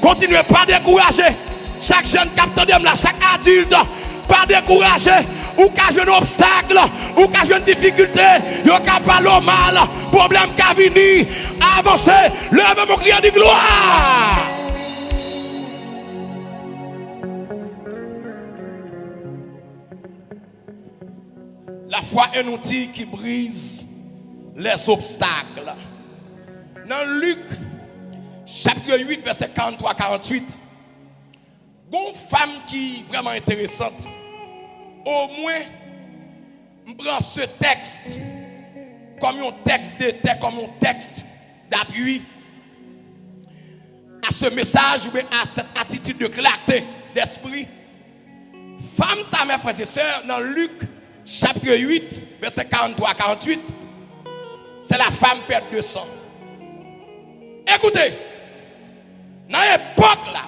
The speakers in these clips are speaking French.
Continuez pas décourager. Chaque jeune capteur là, chaque adulte, pas décourager. Ou qu'à jouer un obstacle, ou qu'à jouer une difficulté, ou qu'à parler au mal, problème qu'à venir, avancez, levez mon cri de gloire. La foi est un outil qui brise les obstacles. Dans Luc, chapitre 8, verset 43-48, une femme qui est vraiment intéressante. Au moins, je prends ce texte comme un texte d'appui à ce message ou à cette attitude de clarté d'esprit. Femme, ça, mes frères et sœurs, dans Luc, chapitre 8, verset 43-48, c'est la femme perte de sang. Écoutez, dans l'époque là,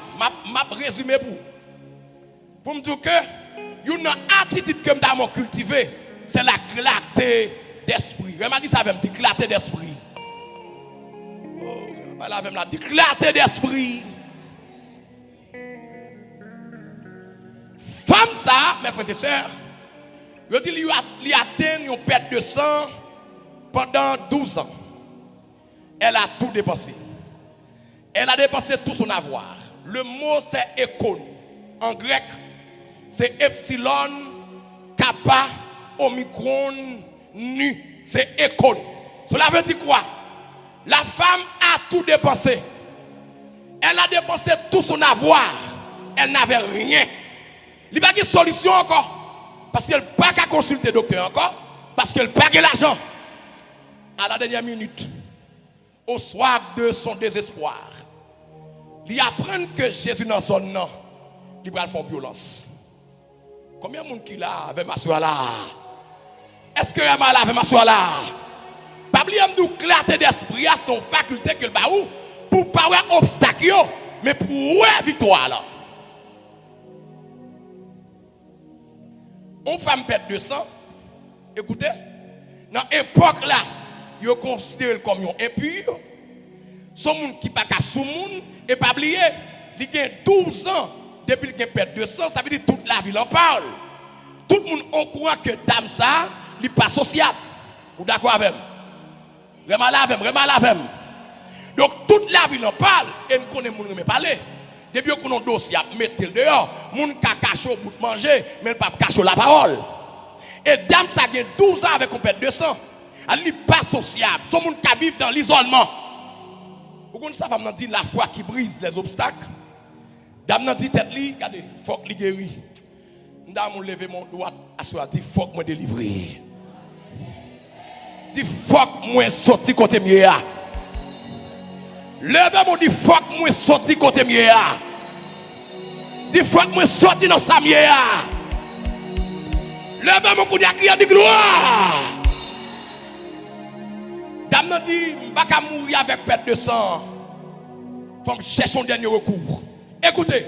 m'a résumé pour me dire que une attitude que je dois cultiver, c'est la clarté d'esprit. Je m'a dit ça avec me clarté d'esprit. Oh, avec me dit clarté d'esprit. Femme ça, mes frères et sœurs, je dis lui atteint une perte de sang pendant 12 ans. Elle a tout dépensé. Elle a dépensé tout son avoir. Le mot c'est écon. En grec, c'est epsilon, kappa, omicron, nu. C'est écon. Cela veut dire quoi? La femme a tout dépensé. Elle a dépensé tout son avoir. Elle n'avait rien. Il n'y a pas de solution encore. Parce qu'elle n'a pas qu'à consulter le docteur encore. Parce qu'elle n'a pas de l'argent. À la dernière minute, au soir de son désespoir, il apprend que Jésus dans son nom, il va faire violence. Combien de monde qui là avec ma soeur là? Est-ce que elle avec ma soeur là? Pas oublier de clarté d'esprit à son faculté que le baou pour pas avoir obstacle mais pour avoir victoire là. Une femme perte de sang, écoutez, dans l'époque là, ils considèrent comme impur. Son monde qui pas qu'à sous monde et pas oublier, il a 12 ans depuis qu'il perd 200, ça veut dire toute la ville en parle. Tout le monde au courant que dame ça, il n'est pas sociable. Vous d'accord avec moi? Vraiment avec moi. Donc toute la ville en parle et nous connaissons les gens qui parler. Depuis qu'on a un dossier, mettez le dehors, moun ka caché au bout de manger, mais pas caché la parole. Et dame ça a 12 ans avec un perd 200. Elle n'est pas sociable. Son monde qui vit dans l'isolement. Vous connaissez ça, femme dit la foi qui brise les obstacles. Dame nan dit tête li, regardez, faut que li guéri. Dame on lever mon doigt, assoir dit faut que moi délivrer. Dit faut que moi sorti côté mieux. Levez mon dit faut que moi sorti côté mieux. Dit faut que moi sorti dans sa mieux. Levez mon coup de crier de gloire. Dame nan dit m'pa ka mourir avec perte de sang. Faut me chercher un dernier recours. Écoutez,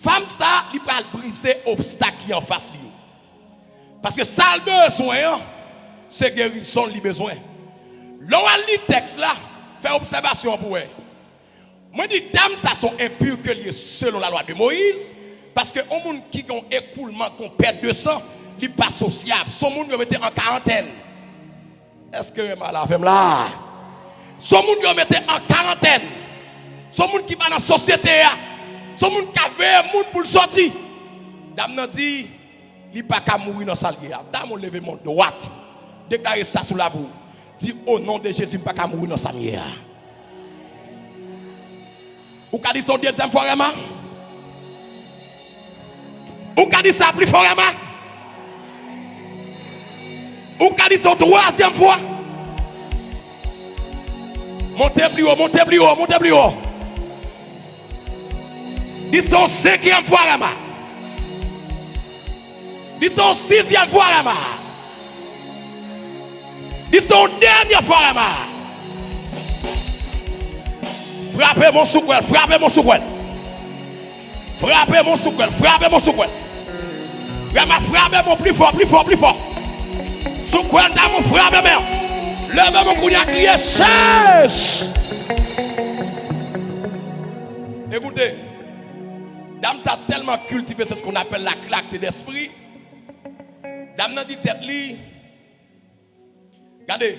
femme ça, il va briser obstacle qui en face lui. Parce que ça le besoin, c'est guérison li besoin. L'on lit texte là, fait observation pour elle. Moi dis dame ça sont impurs que lié selon la loi de Moïse parce que au monde qui ont écoulement qu'on perd de sang, il pas sociable. Son monde yo mettait en quarantaine. Est-ce que mal avec là? Son monde yo mettait en quarantaine. Son monde qui va dans la société, son monde qui avait un monde pour le sortir. Dame n'a dit, il n'est pas qu'à mourir dans sa vie. Dame, on lève mon droite. Déclarez ça sous la voix. Dit au nom de Jésus, il n'est pas qu'à mourir dans sa vie. Ou qu'a dit son deuxième fois, Rama? Ou qu'a dit ça plus fort, Rama? Ou qu'a dit son troisième fois? Montez plus haut, montez plus haut, montez plus haut. Dis son cinquième fois, Rama. Dis son sixième fois, Rama. Dis son dernière fois, Rama. Frappez mon souquel, frappez mon souquel. Frappez mon souquel, frappez mon souquel. Rama, frappez mon plus fort, plus fort, plus fort. Souquel, dans mon frappez mon. Levez mon coup de crier, cherche. Écoutez, dame ça tellement cultivé, c'est ce qu'on appelle la clarté d'esprit. Dame n'a dit tête li. Regardez,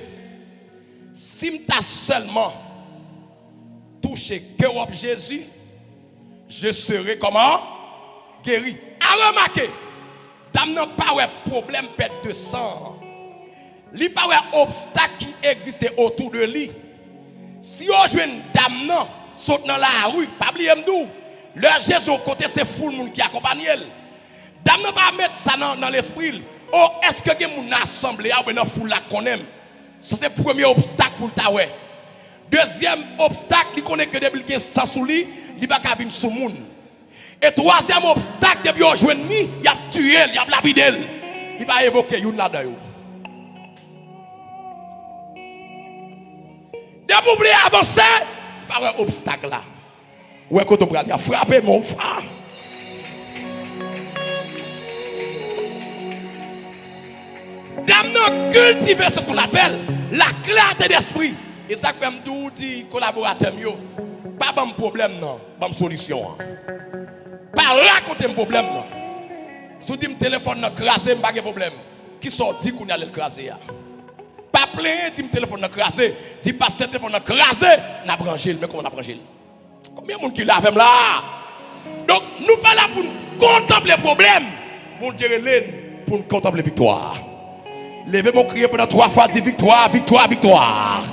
si m'ta seulement touché cœur de Jésus, je serai comment? Guéri. A remarqué, dame n'a pas de problème perte de sang. Li pas de obstacle qui existait autour de lui. Si on joue une dame non, saute dans la rue, pas oublier m'dou. Leur Jésus au côté c'est fou le monde qui accompagne elle. Dame n'a pas mettre ça dans l'esprit. Oh, est-ce que quelqu'un moun assemblé ou ben foule la connaît? Ça c'est le premier obstacle pour ta ouais. Deuxième obstacle, il connaît que depuis qu'il sans sous lui, il va pas venir sous moun. Et troisième obstacle, depuis qu'il joue ni, il a tué, il a lapidé. Il va évoquer une là dedans. Dès que vous voulez avancer, pas un obstacle là. Où est-ce que tu vas frapper mon frère? Dame non cultiver ce qu'on appelle la clarté d'esprit. Et ça fait tout dit collaborateur yo. Pas bon problème non, bonne solution. Pas raconter un problème non. Si tu me téléphone non crasé, pas de problème. Qui sorti qu'on allait le craser. Pas plein, tu me téléphone non crasé, dis pasteur téléphone non crasé, n'a branché, mais comment on a branché? Combien de monde qui l'a fait là? Donc nous pas là pour contempler les problèmes, pour dire pour contempler la victoire. Levez mon crier pendant 3 fois, dit victoire, victoire, victoire.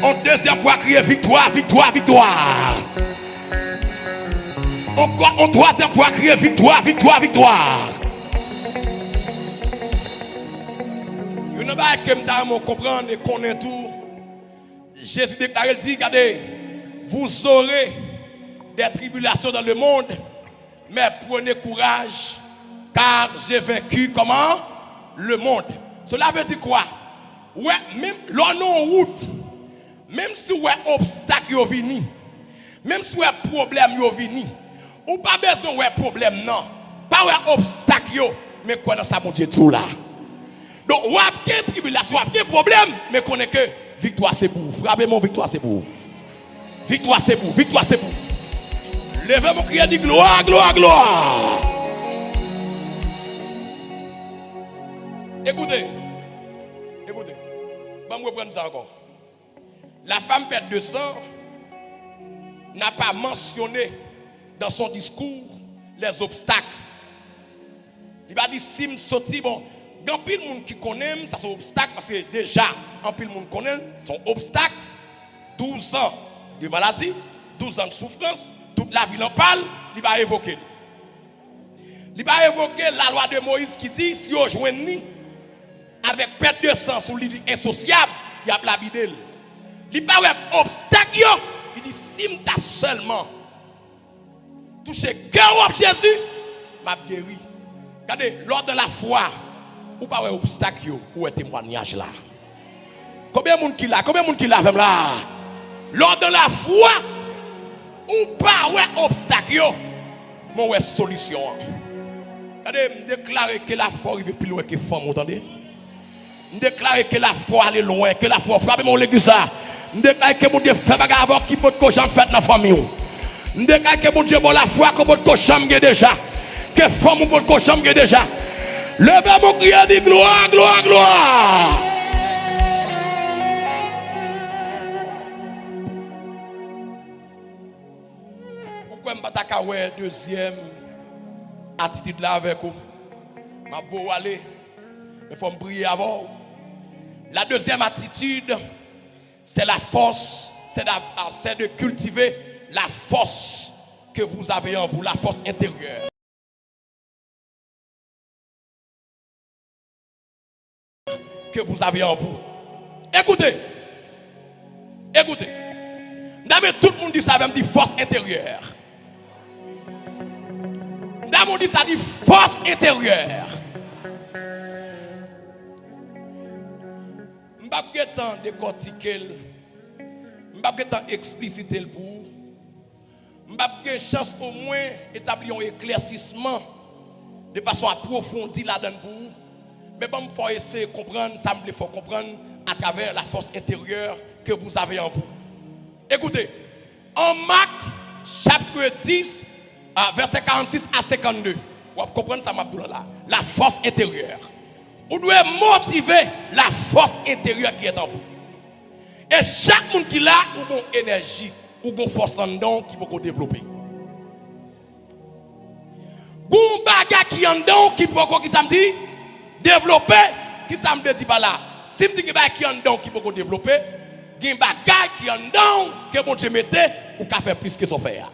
En deuxième fois, crier victoire, victoire, victoire. En troisième fois, crier victoire, victoire, victoire. Vous ne pas que comprendre et connaître tout. Jésus déclare, il dit, regardez, vous aurez des tribulations dans le monde, mais prenez courage. Car j'ai vaincu comment? Le monde. Cela veut dire quoi? Ouais, même l'on en route, même si ouais obstacle yo vini, même si ouais problème yo vini, ou pas besoin ouais problème non, pas ouais obstacle yo, mais quoi dans ça mon Dieu tout là. Donc ouais des tribulations, ouais des problèmes, mais connaît que victoire c'est pour. Frappez mon victoire c'est pour. Victoire c'est pour, victoire c'est pour. Levez mon cri et dit gloire, gloire, gloire. Écoutez, écoutez, je vais reprendre ça encore. La femme perte de sang n'a pas mentionné dans son discours les obstacles. Il va dire si je sorti, bon, il y a pile de monde qui connaît, ça c'est un obstacle parce que déjà, en pile de monde connaît, son obstacle, 12 ans de maladie, 12 ans de souffrance, toute la ville en parle, il va évoquer. Il va évoquer la loi de Moïse qui dit si on joue ni avec perte de sang sur l'île insociable, il y a la bidelle. Il n'y a pas d'obstacle. Il dit si je seulement touché cœur de Jésus, m'a guéri. Regardez, lors de la foi, ou pas d'obstacle, ou est témoignage là. Combien de monde qui l'a? Combien de monde qui l'a là? Lors de la foi, ou pas d'obstacle, mon solution. Regardez, je déclare que la foi arrive plus loin que la femme, vous entendez? Je déclare que la foi allait loin, que la foi frappe mon l'église là. Je déclare que mon Dieu fait bagarre avant qui peut cochon fait dans la famille. Je déclare que mon Dieu bon la foi que votre cochon déjà. Que femme votre cochon déjà. Levez mon cri et dit gloire, gloire, gloire. Pourquoi je ne pas ouais deuxième attitude là avec vous? Je vais aller. Il faut me prier avant. La deuxième attitude, c'est la force, c'est de cultiver la force que vous avez en vous, la force intérieure. Que vous avez en vous. Écoutez. Écoutez. Tout le monde dit ça, même dit force intérieure. Tout dit ça, dit force intérieure. Je ne vais pas décortiquer, je ne vais pas expliciter le pour. Je n'ai pas chance au moins d'établir un éclaircissement de façon approfondie là-dedans pour. Mais bon, il faut essayer de comprendre, ça me faut comprendre à travers la force intérieure que vous avez en vous. Écoutez, En Marc, chapitre 10, verset 46 à 52. Vous comprenez ça, Mabdoula là? La force intérieure. Vous devez motiver la force intérieure qui est en vous. Et chaque monde qui l'a, ou une énergie, ou une force en don qui peut développer. Gon baga qui en don qui peut développer, qui ça me dit pas là. Si me dit que qui en don qui peut développer, gen baga qui en don que bon Dieu mette ou qu'a faire plus que son faire.